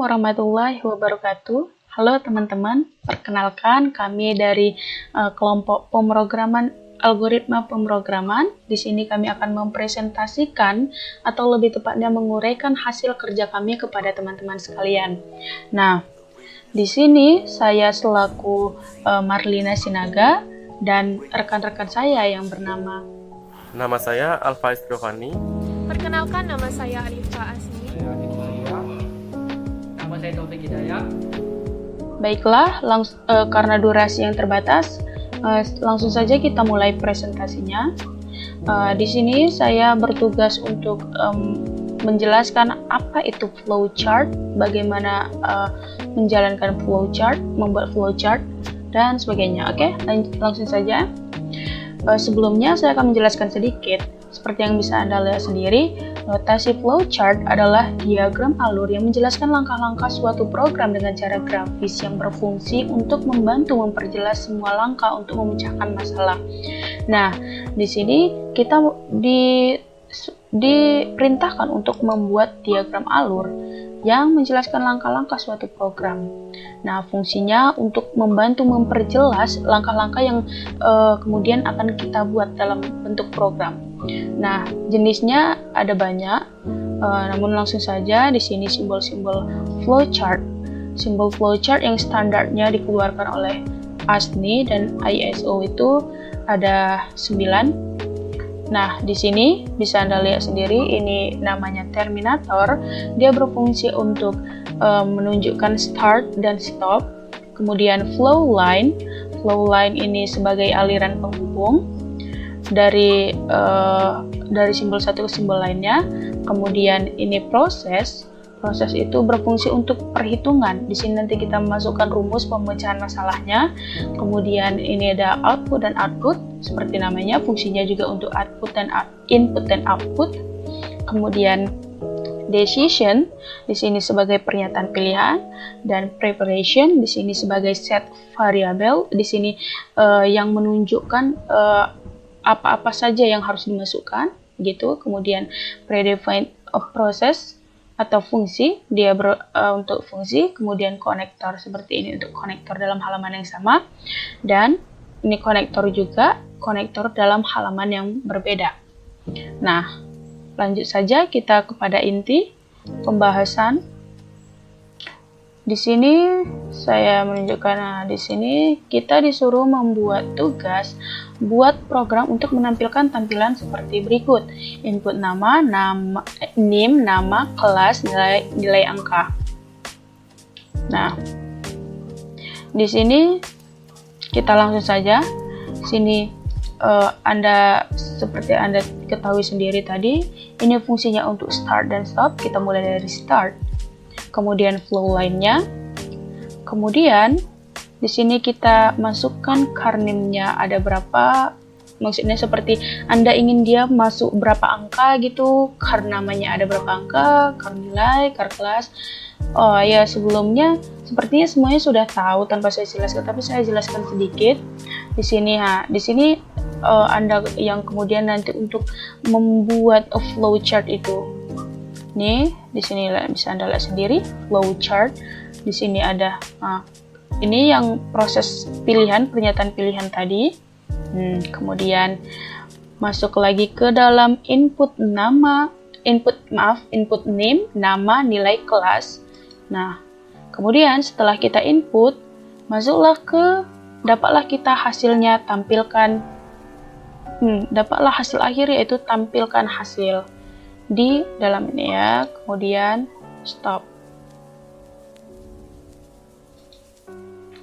warahmatullahi wabarakatuh. Halo teman-teman, perkenalkan kami dari kelompok pemrograman algoritma pemrograman. Di sini kami akan mempresentasikan atau lebih tepatnya menguraikan hasil kerja kami kepada teman-teman sekalian. Nah, di sini saya selaku Marlina Sinaga dan rekan-rekan saya yang bernama. Nama saya Alfaiz Giovanni. Perkenalkan, nama saya Alifa Asmi. Nama saya Taufik Hidayat. Baiklah, karena durasi yang terbatas, langsung saja kita mulai presentasinya. Di sini saya bertugas untuk menjelaskan apa itu flowchart, bagaimana menjalankan flowchart, membuat flowchart, dan sebagainya. Oke, langsung saja. Sebelumnya saya akan menjelaskan sedikit. Seperti yang bisa Anda lihat sendiri, notasi flowchart adalah diagram alur yang menjelaskan langkah-langkah suatu program dengan cara grafis yang berfungsi untuk membantu memperjelas semua langkah untuk memecahkan masalah. Nah, di sini kita diperintahkan untuk membuat diagram alur yang menjelaskan langkah-langkah suatu program. Nah, fungsinya untuk membantu memperjelas langkah-langkah yang kemudian akan kita buat dalam bentuk program. Nah, jenisnya ada banyak, namun langsung saja di sini simbol-simbol flowchart. Simbol flowchart yang standarnya dikeluarkan oleh ASNI dan ISO itu ada 9. Nah, di sini bisa Anda lihat sendiri, ini namanya terminator. Dia berfungsi untuk menunjukkan start dan stop. Kemudian flow line. Flow line ini sebagai aliran penghubung dari simbol satu ke simbol lainnya. Kemudian ini proses. Proses itu berfungsi untuk perhitungan. Di sini nanti kita memasukkan rumus pemecahan masalahnya. Kemudian ini ada output dan output, seperti namanya, fungsinya juga untuk output dan input dan output. Kemudian decision di sini sebagai pernyataan pilihan, dan preparation di sini sebagai set variabel. Di sini yang menunjukkan apa-apa saja yang harus dimasukkan, gitu. Kemudian predefined process atau fungsi, dia untuk fungsi. Kemudian konektor seperti ini untuk konektor dalam halaman yang sama, dan ini konektor juga, konektor dalam halaman yang berbeda. Nah, lanjut saja kita kepada inti pembahasan. Di sini saya menunjukkan, nah di sini kita disuruh membuat tugas buat program untuk menampilkan tampilan seperti berikut. Input nama, NIM, nama, kelas, nilai angka. Nah, di sini kita langsung saja. Sini seperti Anda ketahui sendiri tadi, ini fungsinya untuk start dan stop. Kita mulai dari start. Kemudian flow line-nya. Kemudian di sini kita masukkan karnimnya ada berapa. Maksudnya seperti Anda ingin dia masuk berapa angka gitu. Kar namanya ada berapa angka, kar nilai, kar kelas. Oh ya, sebelumnya sepertinya semuanya sudah tahu tanpa saya jelaskan, tapi saya jelaskan sedikit. Di sini Anda yang kemudian nanti untuk membuat flowchart itu. Nih, di sini bisa Anda lihat sendiri flowchart. Di sini ada ini yang proses pilihan, pernyataan pilihan tadi. Kemudian masuk lagi ke dalam input name, nama, nilai, kelas. Nah, kemudian setelah kita input, dapatlah kita hasilnya, dapatlah hasil akhir, yaitu tampilkan hasil di dalam ini ya. Kemudian stop.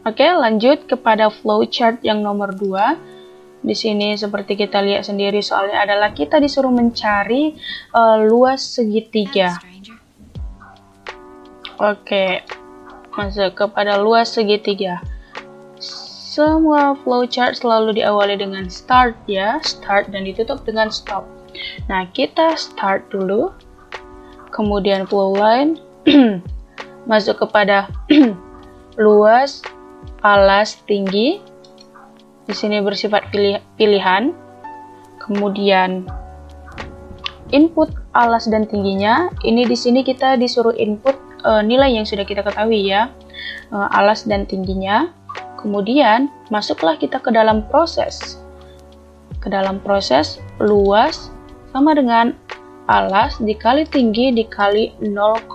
Oke, lanjut kepada flowchart yang nomor 2. Di sini seperti kita lihat sendiri, soalnya adalah kita disuruh mencari luas segitiga. Oke, masuk kepada luas segitiga. Semua flowchart selalu diawali dengan start ya, start, dan ditutup dengan stop. Nah, kita start dulu. Kemudian flow line. Masuk kepada luas, alas, tinggi. Di sini bersifat pilihan. Kemudian input alas dan tingginya. Ini di sini kita disuruh input nilai yang sudah kita ketahui ya, alas dan tingginya. Kemudian masuklah kita ke dalam proses. Ke dalam proses luas sama dengan alas dikali tinggi dikali 0,5.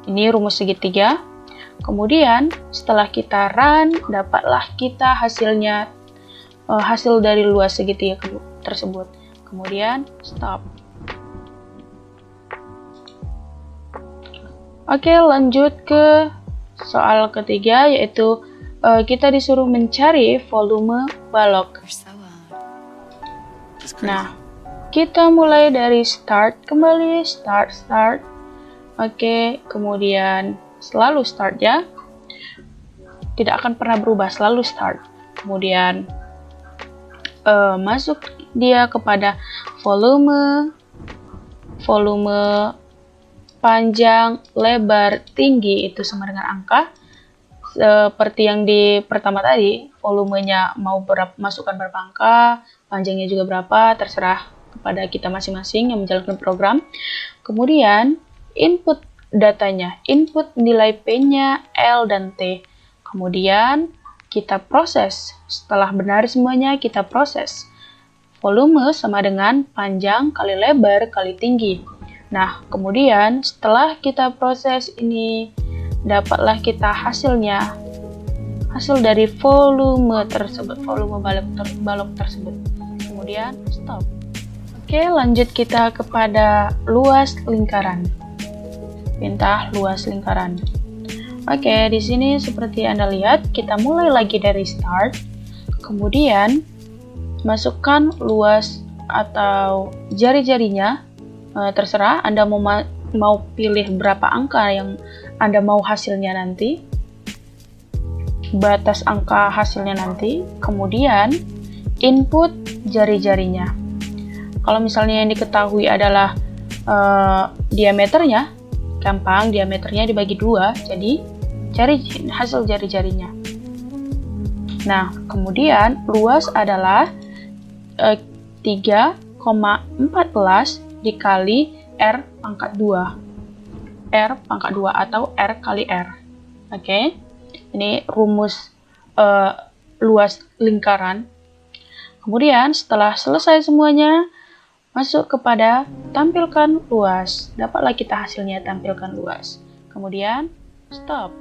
Ini rumus segitiga. Kemudian setelah kita run, dapatlah kita hasilnya, hasil dari luas segitiga tersebut. Kemudian stop. Oke, lanjut ke soal ketiga, yaitu kita disuruh mencari volume balok. Nah, kita mulai dari start, kembali start. Oke, kemudian selalu start ya. Tidak akan pernah berubah, selalu start. Kemudian masuk dia kepada volume panjang, lebar, tinggi itu sama dengan angka. Seperti yang di pertama tadi, volumenya mau masukkan berapa angka, panjangnya juga berapa, terserah kepada kita masing-masing yang menjalankan program. Kemudian input datanya, input nilai P-nya, L, dan T. Kemudian kita proses. Setelah benar semuanya, kita proses. Volume sama dengan panjang kali lebar kali tinggi. Nah, kemudian setelah kita proses ini, dapatlah kita hasilnya. Hasil dari volume tersebut, volume balok tersebut. Kemudian stop. Oke, lanjut kita kepada luas lingkaran. Perintah luas lingkaran. Oke, di sini seperti Anda lihat, kita mulai lagi dari start. Kemudian masukkan luas atau jari-jarinya, terserah Anda mau pilih berapa angka yang Anda mau hasilnya nanti, batas angka hasilnya nanti. Kemudian input jari-jarinya. Kalau misalnya yang diketahui adalah diameternya, gampang, diameternya dibagi 2, jadi cari hasil jari-jarinya. Nah, kemudian luas adalah 3,14 dikali R pangkat 2. R pangkat 2 atau R kali R. Oke, ini rumus luas lingkaran. Kemudian setelah selesai semuanya, masuk kepada tampilkan luas. Dapatlah kita hasilnya tampilkan luas. Kemudian stop.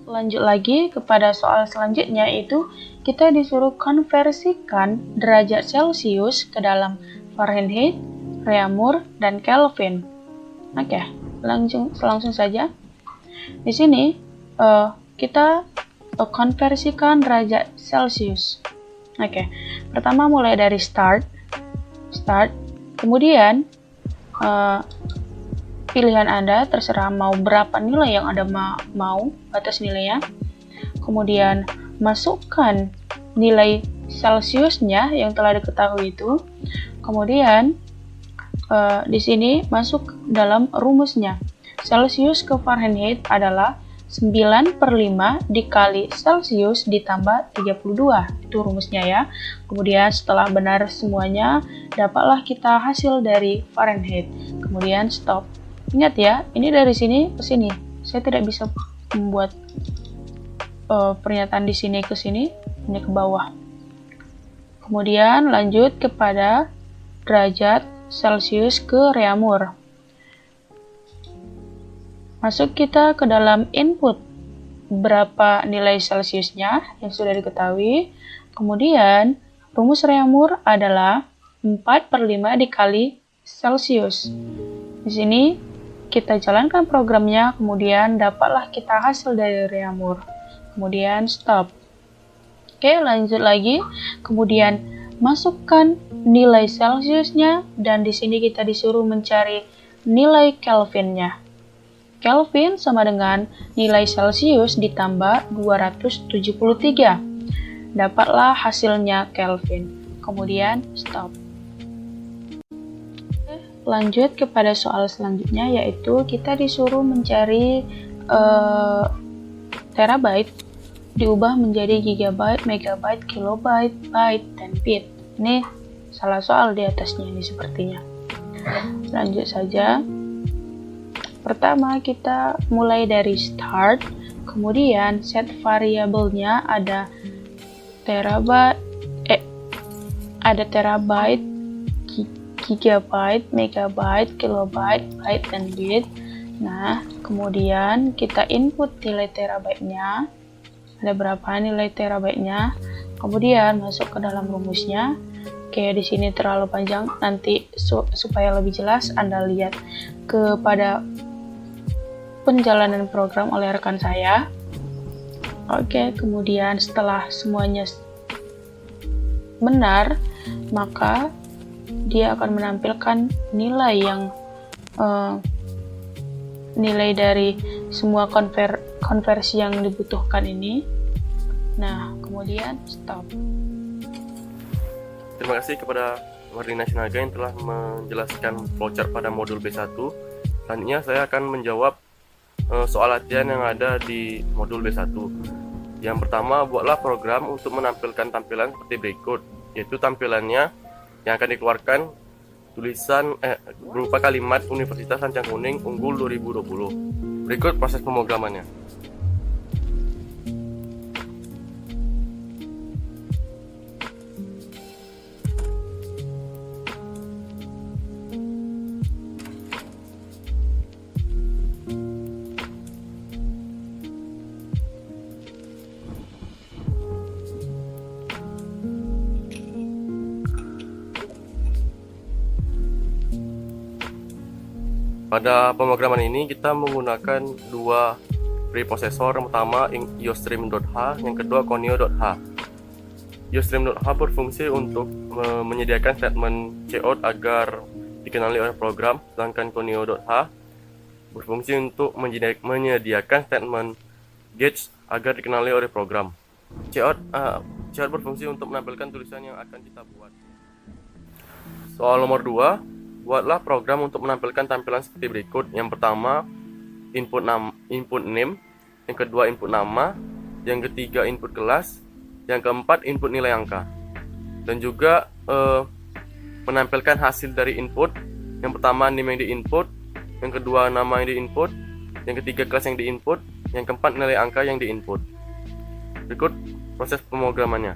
Lanjut lagi kepada soal selanjutnya, yaitu kita disuruh konversikan derajat Celcius ke dalam Fahrenheit, Reaumur, dan Kelvin. Oke, langsung saja. Di sini kita konversikan derajat Celcius. Oke, pertama mulai dari start. Kemudian pilihan Anda, terserah mau berapa nilai yang Anda mau, batas nilainya. Kemudian masukkan nilai Celciusnya yang telah diketahui itu. Kemudian di sini masuk dalam rumusnya. Celcius ke Fahrenheit adalah 9/5 dikali Celcius ditambah 32. Itu rumusnya ya. Kemudian setelah benar semuanya, dapatlah kita hasil dari Fahrenheit. Kemudian stop. Ingat ya, ini dari sini ke sini. Saya tidak bisa membuat pernyataan di sini ke sini, hanya ke bawah. Kemudian lanjut kepada derajat Celcius ke Reaumur. Masuk kita ke dalam input berapa nilai Celciusnya yang sudah diketahui. Kemudian rumus Reaumur adalah 4/5 dikali Celcius. Di sini kita jalankan programnya, kemudian dapatlah kita hasil dari Reaumur. Kemudian stop. Oke, lanjut lagi. Kemudian masukkan nilai Celciusnya, dan di sini kita disuruh mencari nilai Kelvinnya. Kelvin sama dengan nilai Celcius ditambah 273. Dapatlah hasilnya Kelvin. Kemudian stop. Lanjut kepada soal selanjutnya, yaitu kita disuruh mencari terabyte diubah menjadi gigabyte, megabyte, kilobyte, byte, dan bit. Ini salah soal di atasnya ini sepertinya. Lanjut saja. Pertama, kita mulai dari start, kemudian set variabelnya ada terabyte, gigabyte, megabyte, kilobyte, byte, dan bit. Nah, kemudian kita input nilai terabyte-nya. Ada berapa nilai terabyte-nya? Kemudian masuk ke dalam rumusnya. Kayak di sini terlalu panjang, nanti supaya lebih jelas Anda lihat kepada penjalanan program oleh rekan saya. Oke, kemudian setelah semuanya benar, maka dia akan menampilkan nilai yang nilai dari semua konversi yang dibutuhkan ini. Nah, kemudian stop. Terima kasih kepada Wardina Sinaga yang telah menjelaskan flowchart pada modul B1. Selanjutnya saya akan menjawab soal latihan yang ada di modul B1. Yang pertama, buatlah program untuk menampilkan tampilan seperti berikut, yaitu tampilannya yang akan dikeluarkan tulisan berupa kalimat Universitas Lancang Kuning Unggul 2020. Berikut proses pemrogramannya. Pada pemrograman ini kita menggunakan dua preprosesor, yang pertama iostream.h, yang kedua conio.h. iostream.h berfungsi untuk menyediakan statement cout agar dikenali oleh program, sedangkan conio.h berfungsi untuk menyediakan statement get agar dikenali oleh program. Cout berfungsi untuk menampilkan tulisan yang akan kita buat. Soal nomor 2, buatlah program untuk menampilkan tampilan seperti berikut. Yang pertama, input name, yang kedua input nama, yang ketiga input kelas, yang keempat input nilai angka. Dan juga menampilkan hasil dari input. Yang pertama name yang di-input, yang kedua nama yang di-input, yang ketiga kelas yang di-input, yang keempat nilai angka yang di-input. Berikut proses pemrogramannya.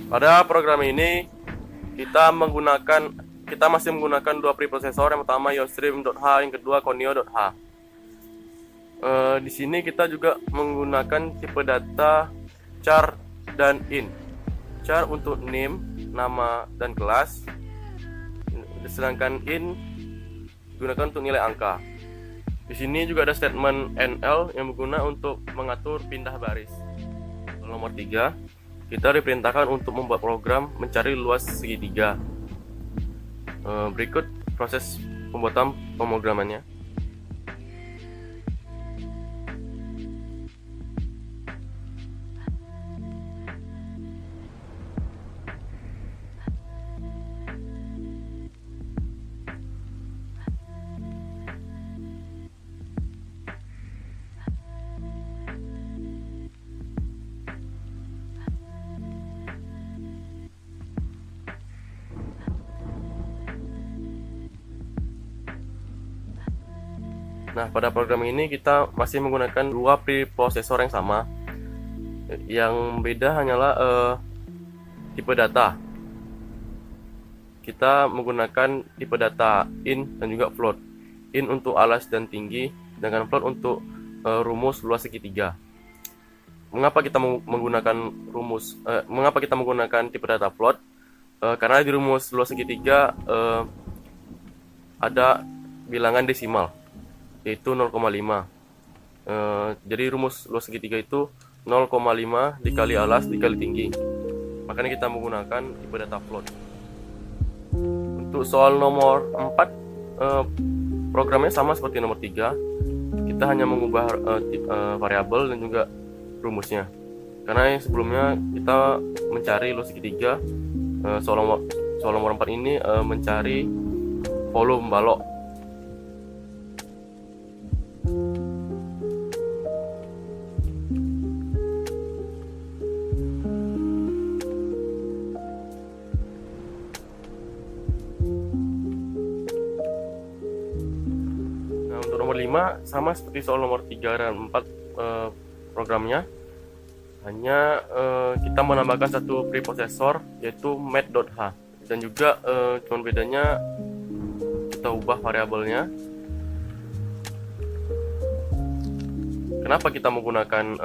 Pada program ini kita masih menggunakan dua preprosesor, yang pertama iostream.h, yang kedua conio.h. Di sini kita juga menggunakan tipe data char dan int. Char untuk name, nama dan kelas, sedangkan int digunakan untuk nilai angka. Di sini juga ada statement NL yang berguna untuk mengatur pindah baris. Nomor 3, kita diperintahkan untuk membuat program mencari luas segitiga. Berikut proses pembuatan pemrogramannya. Nah, pada program ini kita masih menggunakan dua preprocessor yang sama. Yang beda hanyalah tipe data. Kita menggunakan tipe data in dan juga float. In untuk alas dan tinggi, sedangkan float untuk rumus luas segitiga. Mengapa kita menggunakan tipe data float? Karena di rumus luas segitiga ada bilangan desimal, yaitu 0,5. Jadi rumus luas segitiga itu 0,5 dikali alas dikali tinggi. Makanya kita menggunakan tipe data float. Untuk soal nomor 4, programnya sama seperti nomor 3. Kita hanya mengubah variabel dan juga rumusnya. Karena yang sebelumnya kita mencari luas segitiga, soal nomor 4 ini mencari volume balok. Nah, untuk nomor 5 sama seperti soal nomor 3 dan 4 programnya. Hanya kita menambahkan satu preprocessor, yaitu mat.h, dan juga cuman bedanya kita ubah variabelnya. Kenapa kita menggunakan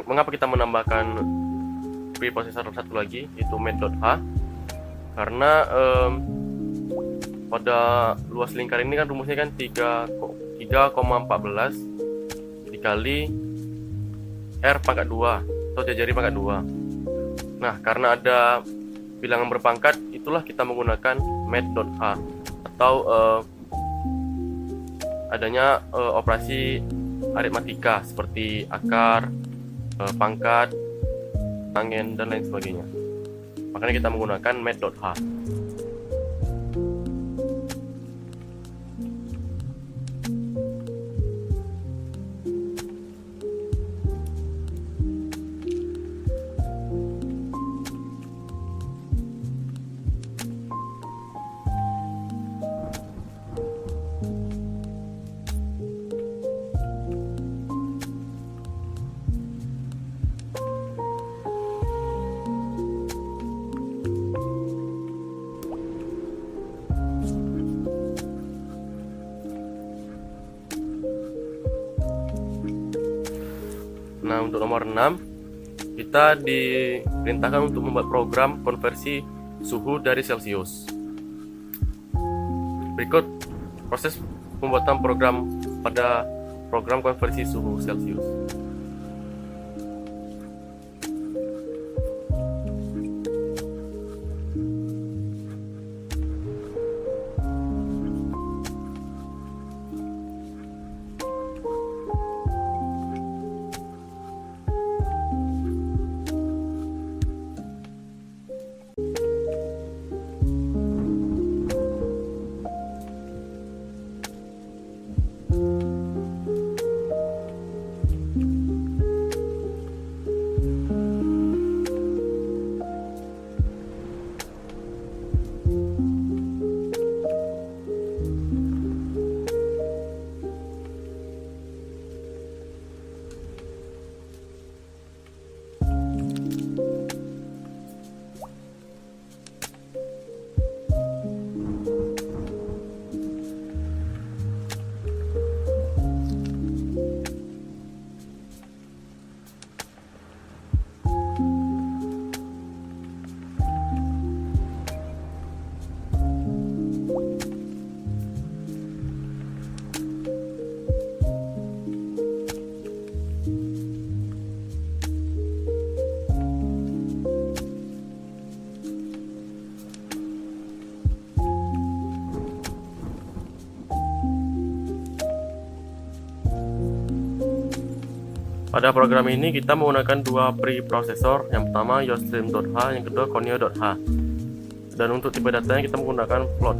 mengapa kita menambahkan preprocessor satu lagi, yaitu mat.h? Karena pada luas lingkar ini kan rumusnya kan 3,14 dikali R pangkat 2 atau jajari pangkat 2. Nah, karena ada bilangan berpangkat, itulah kita menggunakan mat.h atau adanya operasi aritmatika seperti akar, pangkat, tangen, dan lain sebagainya. Makanya kita menggunakan mat.h. Nah, untuk nomor 6, kita diperintahkan untuk membuat program konversi suhu dari Celsius. Berikut proses pembuatan program pada program konversi suhu Celsius. Pada program ini kita menggunakan dua preprocessor, yang pertama Yostream.h, yang kedua Conio.h. Dan untuk tipe datanya kita menggunakan float.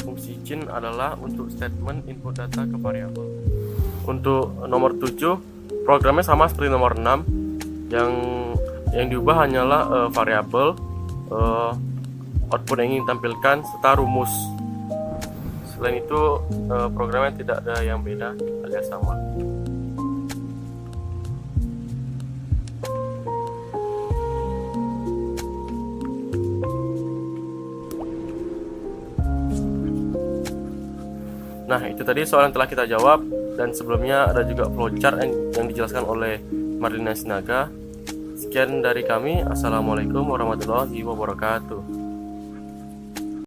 Fungsi cin adalah untuk statement input data ke variabel. Untuk nomor 7, programnya sama seperti nomor 6. Yang diubah hanyalah variabel, output yang ingin ditampilkan, serta rumus. Selain itu, programnya tidak ada yang beda alias sama. Nah, itu tadi soal yang telah kita jawab, dan sebelumnya ada juga flowchart yang dijelaskan oleh Marlina Sinaga. Sekian dari kami. Assalamualaikum warahmatullahi wabarakatuh.